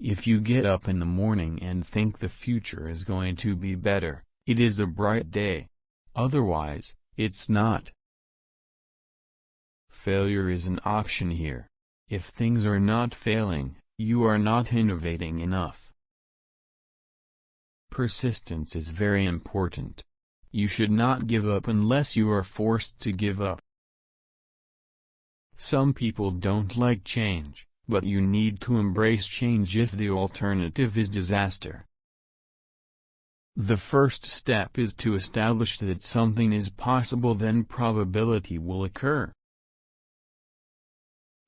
If you get up in the morning and think the future is going to be better, it is a bright day. Otherwise, it's not. Failure is an option here. If things are not failing, you are not innovating enough. Persistence is very important. You should not give up unless you are forced to give up. Some people don't like change, but you need to embrace change if the alternative is disaster. The first step is to establish that something is possible, then probability will occur.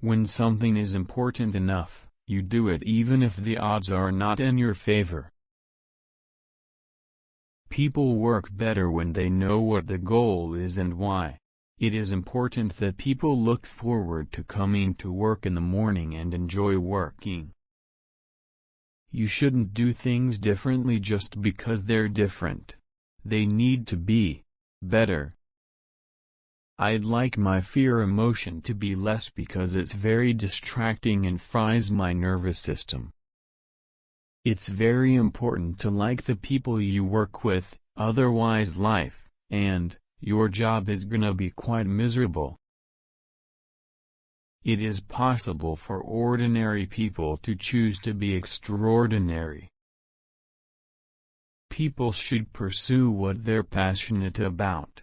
When something is important enough, you do it even if the odds are not in your favor. People work better when they know what the goal is and why. It is important that people look forward to coming to work in the morning and enjoy working. You shouldn't do things differently just because they're different. They need to be better. I'd like my fear emotion to be less because it's very distracting and fries my nervous system. It's very important to like the people you work with, otherwise life, and your job is gonna be quite miserable. It is possible for ordinary people to choose to be extraordinary. People should pursue what they're passionate about.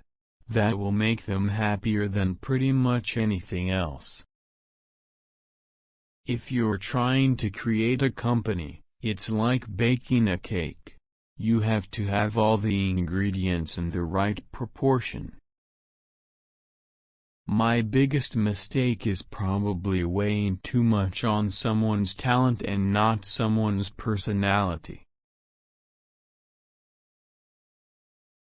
That will make them happier than pretty much anything else. If you're trying to create a company, it's like baking a cake. You have to have all the ingredients in the right proportion. My biggest mistake is probably weighing too much on someone's talent and not someone's personality.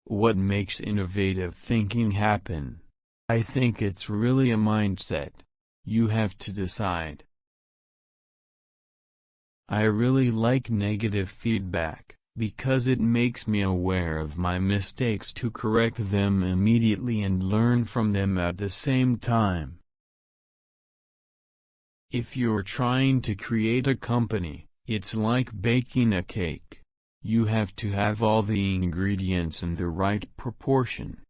What makes innovative thinking happen? I think it's really a mindset. You have to decide. I really like negative feedback, because it makes me aware of my mistakes to correct them immediately and learn from them at the same time. If you're trying to create a company, it's like baking a cake. You have to have all the ingredients in the right proportion.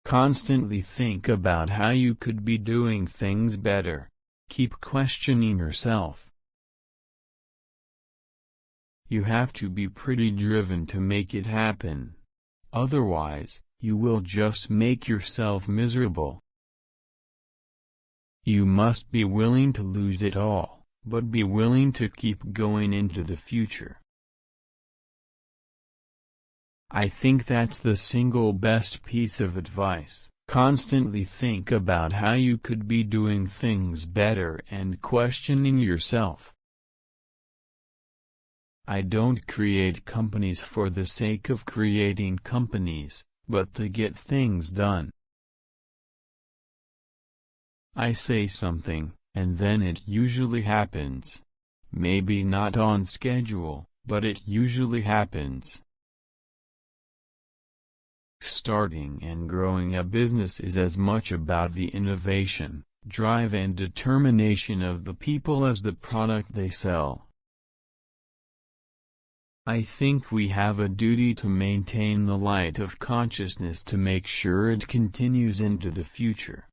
Constantly think about how you could be doing things better. Keep questioning yourself. You have to be pretty driven to make it happen. Otherwise, you will just make yourself miserable. You must be willing to lose it all, but be willing to keep going into the future. I think that's the single best piece of advice. Constantly think about how you could be doing things better and questioning yourself. I don't create companies for the sake of creating companies, but to get things done. I say something, and then it usually happens. Maybe not on schedule, but it usually happens. Starting and growing a business is as much about the innovation, drive and determination of the people as the product they sell. I think we have a duty to maintain the light of consciousness to make sure it continues into the future.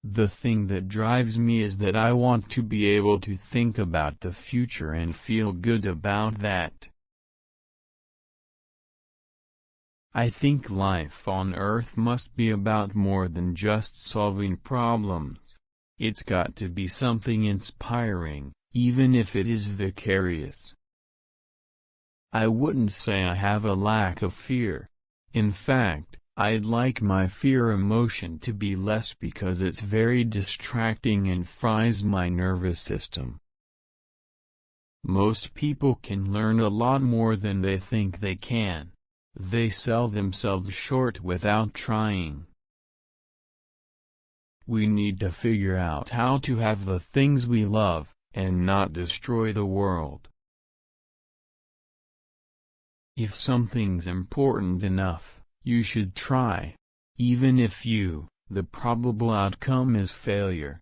The thing that drives me is that I want to be able to think about the future and feel good about that. I think life on Earth must be about more than just solving problems. It's got to be something inspiring, even if it is vicarious. I wouldn't say I have a lack of fear. In fact, I'd like my fear emotion to be less because it's very distracting and fries my nervous system. Most people can learn a lot more than they think they can. They sell themselves short without trying. We need to figure out how to have the things we love, and not destroy the world. If something's important enough, you should try. Even if you The probable outcome is failure.